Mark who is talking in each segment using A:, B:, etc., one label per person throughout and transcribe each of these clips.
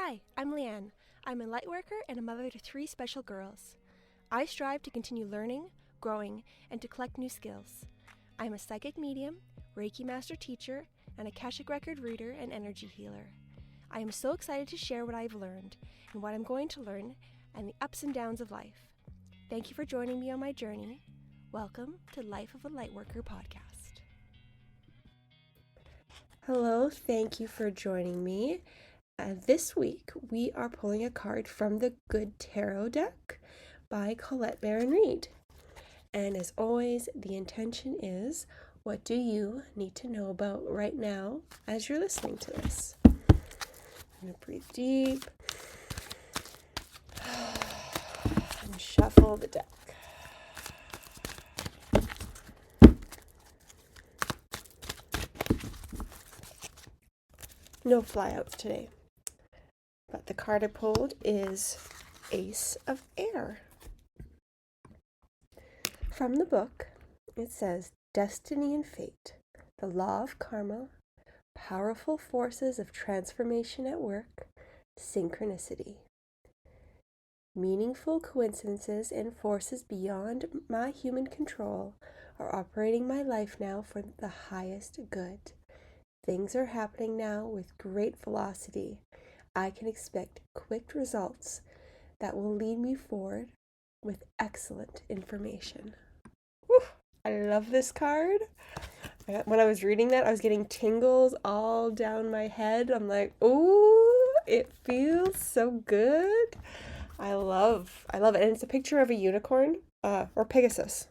A: Hi, I'm Leanne. I'm a lightworker and a mother to 3 special girls. I strive to continue learning, growing, and to collect new skills. I'm a psychic medium, Reiki master teacher, and Akashic record reader and energy healer. I am so excited to share what I've learned and what I'm going to learn and the ups and downs of life. Thank you for joining me on my journey. Welcome to Life of a Lightworker podcast. Hello, thank you for joining me. This week, we are pulling a card from the Good Tarot deck by Colette Baron-Reed. And as always, the intention is, what do you need to know about right now as you're listening to this? I'm going to breathe deep and shuffle the deck. No flyouts today. But the card I pulled is Ace of Air. From the book, it says, Destiny and Fate, the law of karma, powerful forces of transformation at work, synchronicity. Meaningful coincidences and forces beyond my human control are operating my life now for the highest good. Things are happening now with great velocity. I can expect quick results that will lead me forward with excellent information. Whew, I love this card. When I was reading that, I was getting tingles all down my head. I'm like, ooh, it feels so good. I love it. And it's a picture of a unicorn, or Pegasus.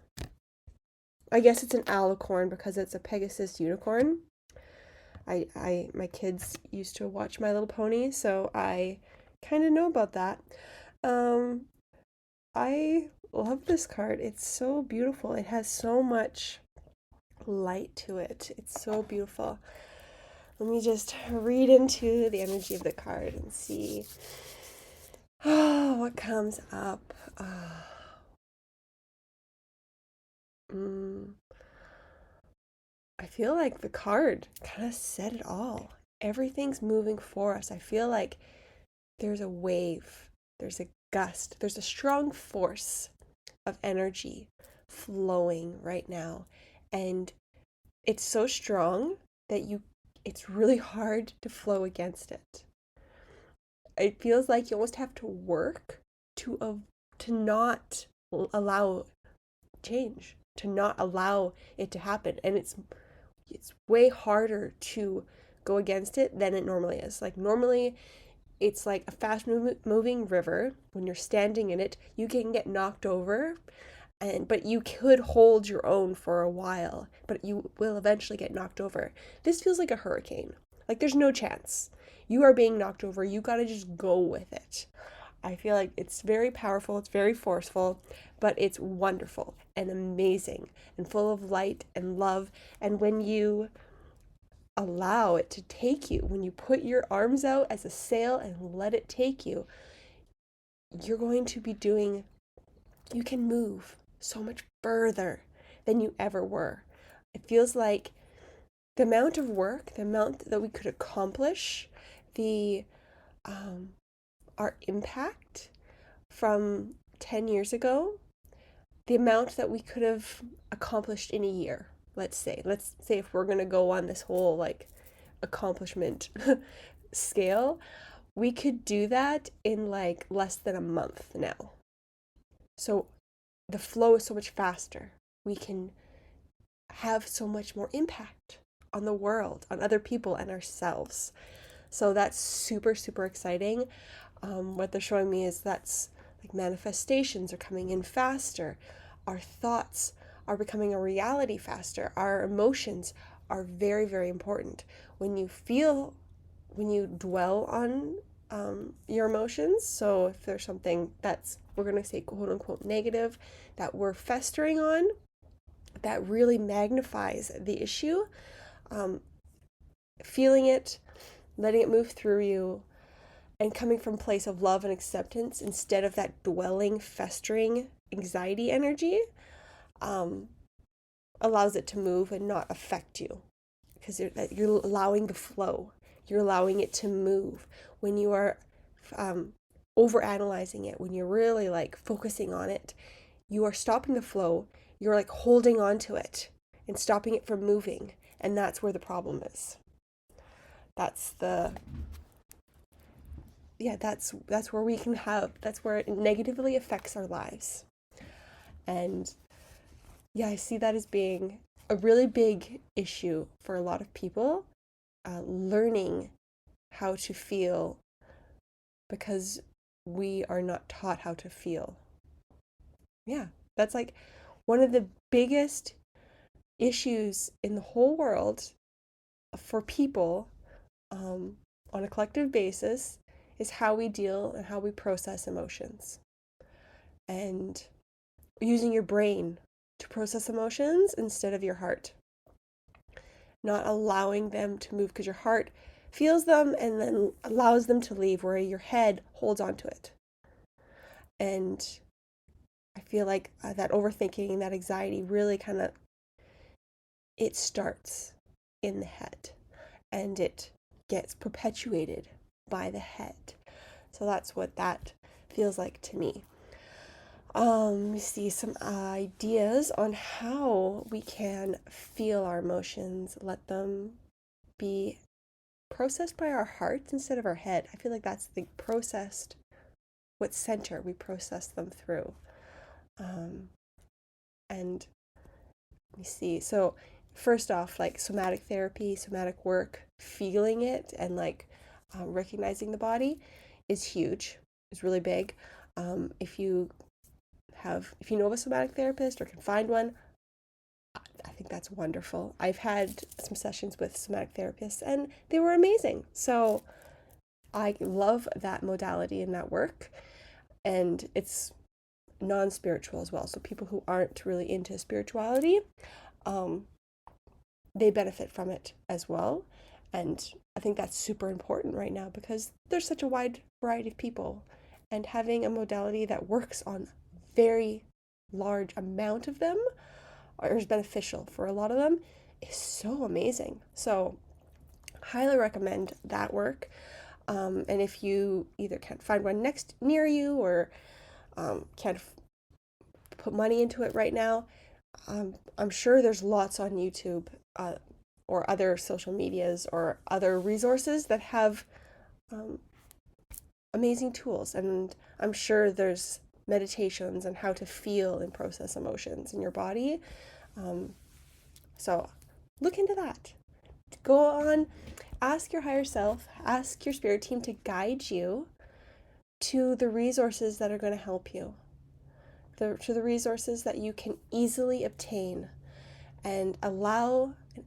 A: I guess it's an alicorn because it's a Pegasus unicorn. My kids used to watch My Little Pony, so I kind of know about that. I love this card. It's so beautiful. It has so much light to it. It's so beautiful. Let me just read into the energy of the card and see what comes up. I feel like the card kind of said it all. Everything's moving for us. I feel like there's a wave, there's a gust, there's a strong force of energy flowing right now. And it's so strong that it's really hard to flow against it. It feels like you almost have to work to not allow change, to not allow it to happen. And it's way harder to go against it than it normally is. Like normally it's like a fast moving river. When you're standing in it, you can get knocked over, but you could hold your own for a while, but you will eventually get knocked over. This feels like a hurricane. Like there's no chance. You are being knocked over. You got to just go with it. I feel like it's very powerful, it's very forceful, but it's wonderful and amazing and full of light and love. And when you allow it to take you, when you put your arms out as a sail and let it take you, you're going to be you can move so much further than you ever were. It feels like the amount of work, the amount that we could accomplish, our impact from 10 years ago, the amount that we could have accomplished in a year, let's say if we're going to go on this whole like accomplishment scale, we could do that in like less than a month now. So the flow is so much faster. We can have so much more impact on the world, on other people and ourselves. So that's super, super exciting. What they're showing me is that's like manifestations are coming in faster. Our thoughts are becoming a reality faster. Our emotions are very, very important. When you dwell on your emotions, so if there's something that's, we're going to say quote unquote negative, that we're festering on, that really magnifies the issue. Feeling it, letting it move through you, and coming from a place of love and acceptance instead of that dwelling, festering anxiety energy, allows it to move and not affect you, because you're allowing the flow. You're allowing it to move. When you are um, over analyzing it, when you're really like focusing on it, you are stopping the flow. You're like holding on to it and stopping it from moving. And that's where the problem is. That's the, yeah, that's where we can have, that's where it negatively affects our lives. And yeah, I see that as being a really big issue for a lot of people, learning how to feel, because we are not taught how to feel. Yeah, that's like one of the biggest issues in the whole world for people, on a collective basis, is how we deal and how we process emotions. And using your brain to process emotions instead of your heart. Not allowing them to move because your heart feels them and then allows them to leave, where your head holds on to it. And I feel like that overthinking, that anxiety really kind of, it starts in the head and it gets perpetuated by the head. So that's what that feels like to me. We see some ideas on how we can feel our emotions, let them be processed by our hearts instead of our head. I feel like that's the processed, what center we process them through. And let me see. So first off, like somatic therapy, somatic work, feeling it and like recognizing the body is huge, is really big. If you know of a somatic therapist or can find one, I think that's wonderful. I've had some sessions with somatic therapists and they were amazing. So I love that modality and that work. And it's non-spiritual as well. So people who aren't really into spirituality, they benefit from it as well. And I think that's super important right now because there's such a wide variety of people. And having a modality that works on very large amount of them, or is beneficial for a lot of them, is so amazing. So highly recommend that work. And if you either can't find one near you or can't put money into it right now, I'm sure there's lots on YouTube, or other social medias or other resources that have amazing tools. And I'm sure there's meditations on how to feel and process emotions in your body. So look into that. Go on, ask your higher self, ask your spirit team to guide you to the resources that are going to help you, to the resources that you can easily obtain, and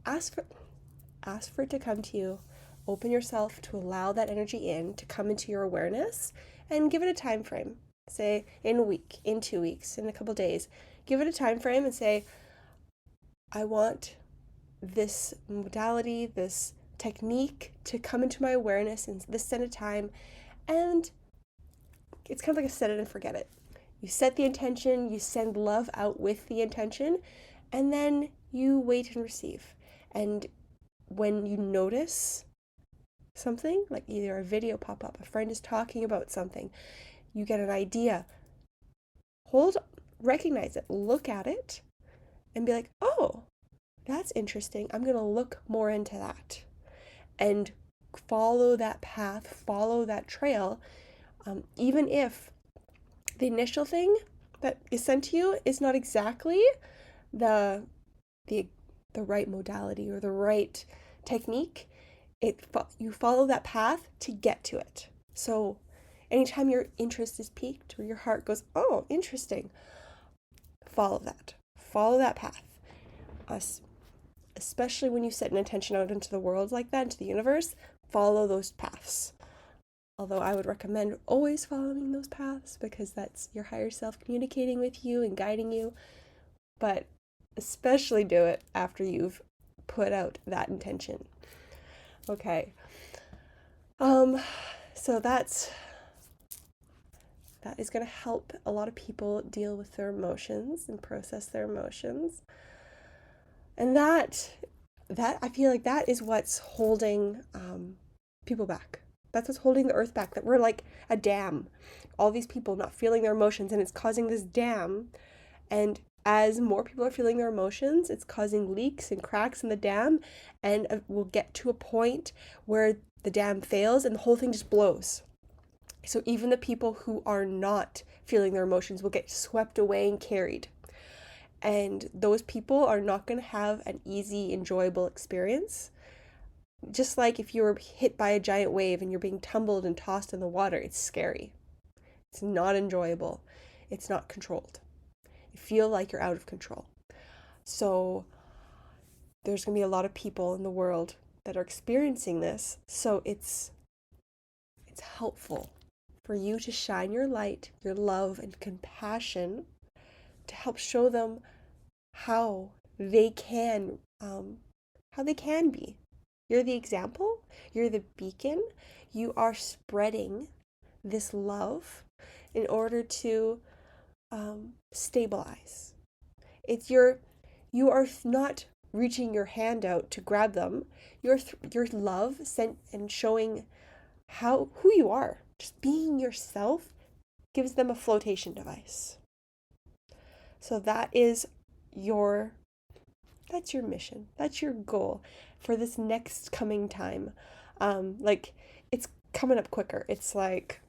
A: ask for it to come to you. Open yourself to allow that energy to come into your awareness, and give it a time frame. Say in a week, in 2 weeks, in a couple days. Give it a time frame and say, I want this modality, this technique to come into my awareness in this set of time. And it's kind of like a set it and forget it. You set the intention, you send love out with the intention, and then you wait and receive. And when you notice something, like either a video pop up, a friend is talking about something, you get an idea, recognize it, look at it, and be like, oh, that's interesting. I'm going to look more into that. And follow that path, follow that trail, even if the initial thing that is sent to you is not exactly the right modality or the right technique. You follow that path to get to it. So anytime your interest is piqued or your heart goes, oh, interesting, follow that path. Especially when you set an intention out into the world like that, into the universe, follow those paths. Although I would recommend always following those paths because that's your higher self communicating with you and guiding you. But especially do it after you've put out that intention. Okay. So that is going to help a lot of people deal with their emotions and process their emotions. And that I feel like that is what's holding people back. That's what's holding the earth back, that we're like a dam. All these people not feeling their emotions, and it's causing this dam. And as more people are feeling their emotions, it's causing leaks and cracks in the dam, and we'll get to a point where the dam fails and the whole thing just blows. So even the people who are not feeling their emotions will get swept away and carried. And those people are not going to have an easy, enjoyable experience. Just like if you were hit by a giant wave and you're being tumbled and tossed in the water, it's scary. It's not enjoyable. It's not controlled. You feel like you're out of control. So there's going to be a lot of people in the world that are experiencing this. So it's helpful for you to shine your light, your love and compassion to help show them how they can be. You're the example, you're the beacon, you are spreading this love in order to stabilize. You are not reaching your hand out to grab them. Your love sent and showing who you are, just being yourself, gives them a flotation device. So that's your mission. That's your goal for this next coming time. Like, it's coming up quicker. It's like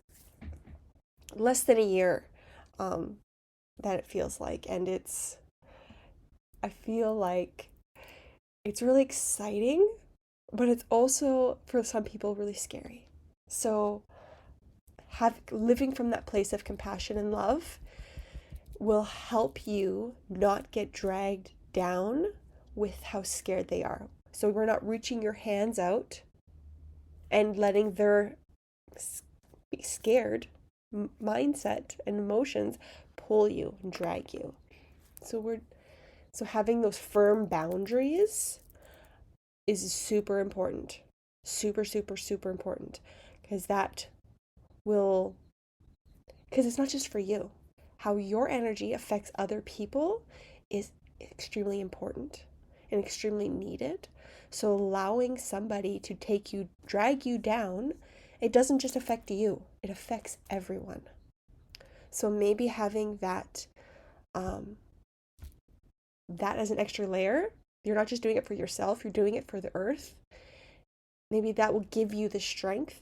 A: less than a year that it feels like. And I feel like it's really exciting, but it's also, for some people, really scary. So living from that place of compassion and love will help you not get dragged down with how scared they are. So we're not reaching your hands out and letting their scared mindset and emotions pull you and drag you. So having those firm boundaries is super important. Super, super, super important. Because it's not just for you. How your energy affects other people is extremely important and extremely needed. So allowing somebody to drag you down, it doesn't just affect you, it affects everyone. So maybe having that as an extra layer, you're not just doing it for yourself, you're doing it for the earth. Maybe that will give you the strength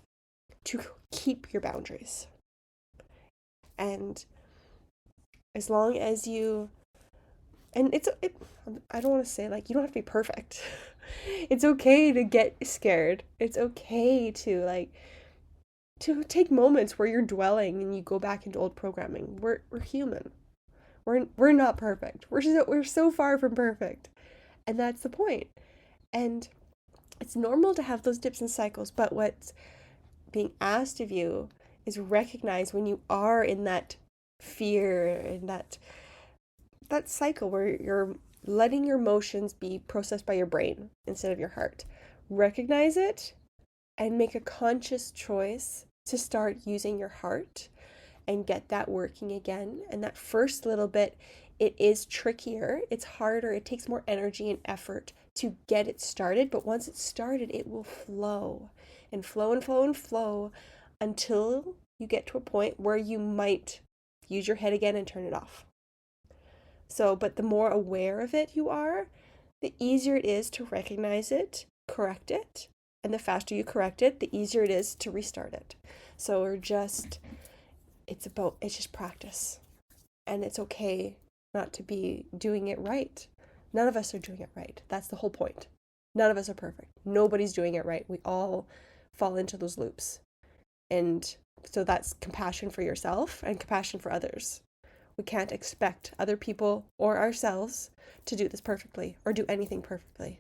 A: to keep your boundaries. And as long as I don't want to say, like, you don't have to be perfect. It's okay to get scared. It's okay to take moments where you're dwelling and you go back into old programming. We're human. We're not perfect. We're so far from perfect. And that's the point. And it's normal to have those dips and cycles, but what's being asked of you is recognize when you are in that fear and that cycle where you're letting your emotions be processed by your brain instead of your heart. Recognize it and make a conscious choice to start using your heart and get that working again. And that first little bit, it is trickier, it's harder, it takes more energy and effort to get it started, but once it's started, it will flow and flow and flow and flow until you get to a point where you might use your head again and turn it off. So, but the more aware of it you are, the easier it is to recognize it, correct it, and the faster you correct it, the easier it is to restart it. So it's just practice. And it's okay not to be doing it right. None of us are doing it right. That's the whole point. None of us are perfect. Nobody's doing it right. We all fall into those loops. And so that's compassion for yourself and compassion for others. We can't expect other people or ourselves to do this perfectly or do anything perfectly.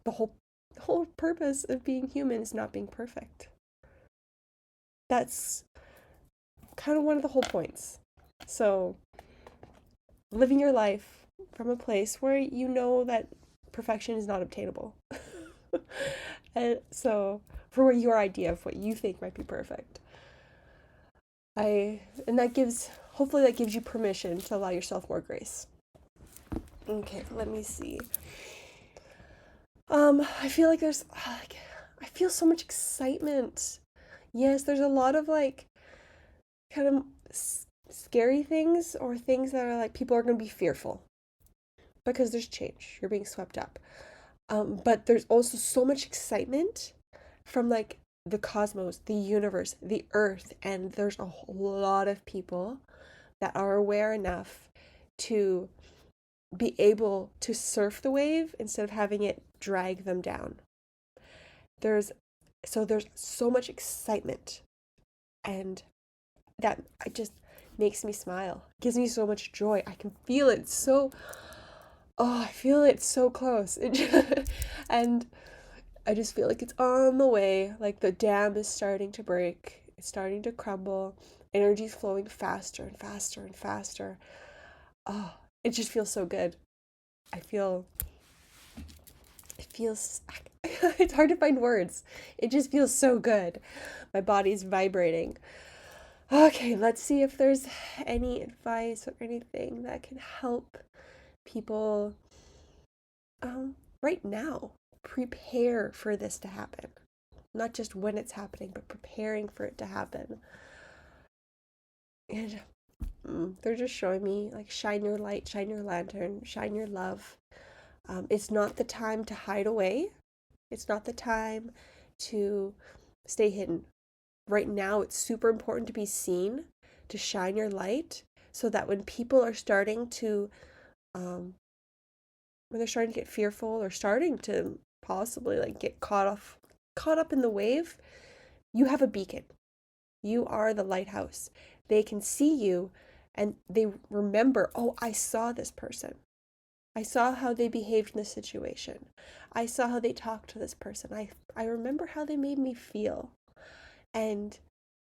A: The whole purpose of being human is not being perfect. That's kind of one of the whole points. So living your life from a place where you know that perfection is not obtainable. And so for your idea of what you think might be perfect. Hopefully that gives you permission to allow yourself more grace. Okay, let me see. I feel like there's I feel so much excitement. Yes, there's a lot of like kind of scary things or things that are like people are going to be fearful because there's change. You're being swept up. But there's also so much excitement from like the cosmos, the universe, the earth, and there's a whole lot of people that are aware enough to be able to surf the wave instead of having it drag them down. There's there's so much excitement, and that it just makes me smile. Gives me so much joy. I can feel it so I feel it so close. And I just feel like it's on the way. Like the dam is starting to break. It's starting to crumble. Energy's flowing faster and faster and faster. Oh, it just feels so good. I feel it feels it's hard to find words. It just feels so good. My body's vibrating. Okay, let's see if there's any advice or anything that can help people right now prepare for this to happen. Not just when it's happening, but preparing for it to happen. And they're just showing me like shine your light, shine your lantern, shine your love. It's not the time to hide away. It's not the time to stay hidden. Right now, it's super important to be seen, to shine your light, so that when people are starting to, when they're starting to get fearful or starting to possibly like get caught up in the wave, you have a beacon. You are the lighthouse. They can see you and they remember, oh, I saw this person. I saw how they behaved in this situation. I saw how they talked to this person. I remember how they made me feel. And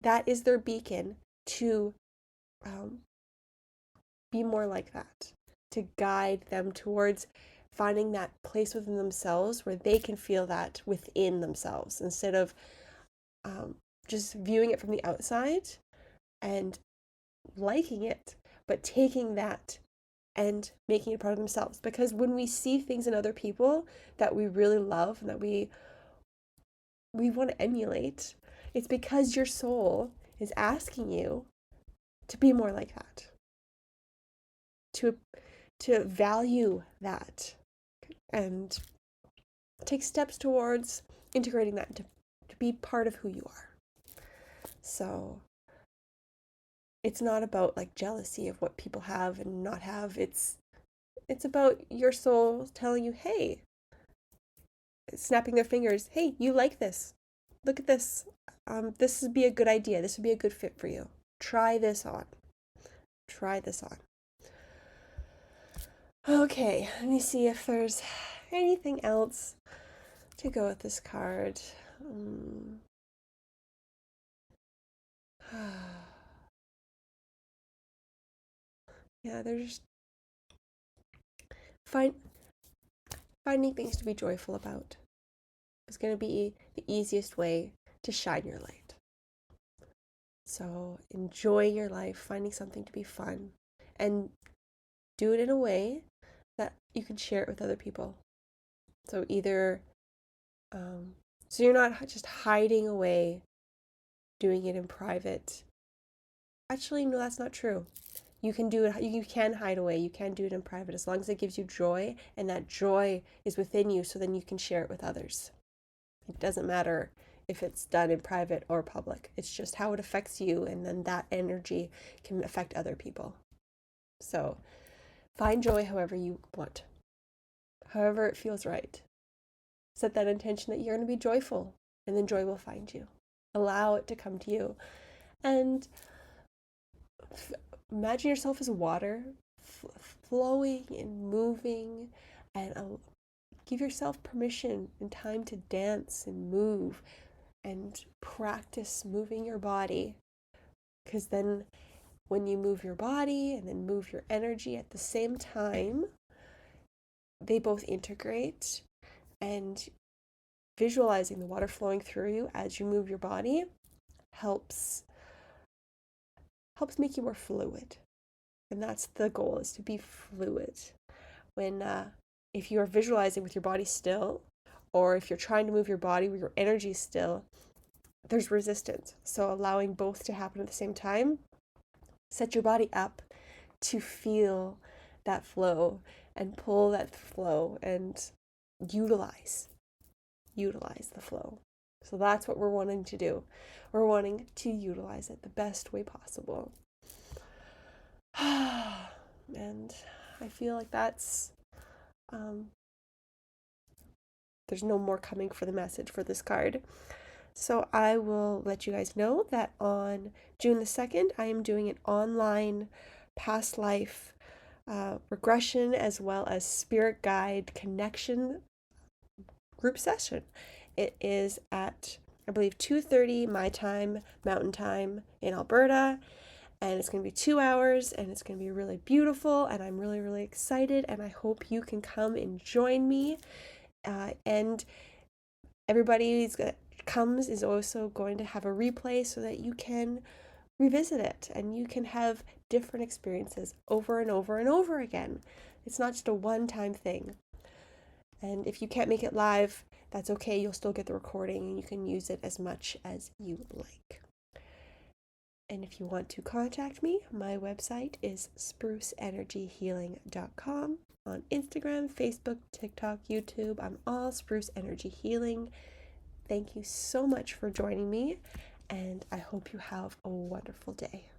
A: that is their beacon to um, be more like that, to guide them towards finding that place within themselves where they can feel that within themselves instead of just viewing it from the outside and liking it, but taking that and making it part of themselves. Because when we see things in other people that we really love and that we want to emulate, it's because your soul is asking you to be more like that, to value that, and take steps towards integrating that to be part of who you are. So it's not about like jealousy of what people have and not have. It's about your soul telling you, hey, snapping their fingers, hey, you like this. Look at this. This would be a good idea. This would be a good fit for you. Try this on. Try this on. Okay, let me see if there's anything else to go with this card. Yeah, they're just finding things to be joyful about is going to be the easiest way to shine your light. So enjoy your life, finding something to be fun, and do it in a way that you can share it with other people. So either, so you're not just hiding away, doing it in private. Actually, no, that's not true. You can do it, you can hide away, you can do it in private as long as it gives you joy and that joy is within you, so then you can share it with others. It doesn't matter if it's done in private or public. It's just how it affects you, and then that energy can affect other people. So find joy however you want, however it feels right. Set that intention that you're going to be joyful, and then joy will find you. Allow it to come to you. And imagine yourself as water, flowing and moving, and give yourself permission and time to dance and move and practice moving your body. Because then when you move your body and then move your energy at the same time, they both integrate, and visualizing the water flowing through you as you move your body helps make you more fluid. And that's the goal, is to be fluid. When if you are visualizing with your body still, or if you're trying to move your body where your energy is still, there's resistance. So allowing both to happen at the same time, set your body up to feel that flow and pull that flow and utilize the flow. So that's what we're wanting to do. We're wanting to utilize it the best way possible. And I feel like that's there's no more coming for the message for this card. So I will let you guys know that on June the 2nd, I am doing an online past life regression as well as spirit guide connection group session. It is at, I believe, 2:30 my time, Mountain Time in Alberta. And it's going to be 2 hours, and it's going to be really beautiful, and I'm really, really excited, and I hope you can come and join me. And everybody that comes is also going to have a replay so that you can revisit it, and you can have different experiences over and over and over again. It's not just a one-time thing. And if you can't make it live, that's okay. You'll still get the recording, and you can use it as much as you like. And if you want to contact me, my website is spruceenergyhealing.com. On Instagram, Facebook, TikTok, YouTube, I'm all Spruce Energy Healing. Thank you so much for joining me, and I hope you have a wonderful day.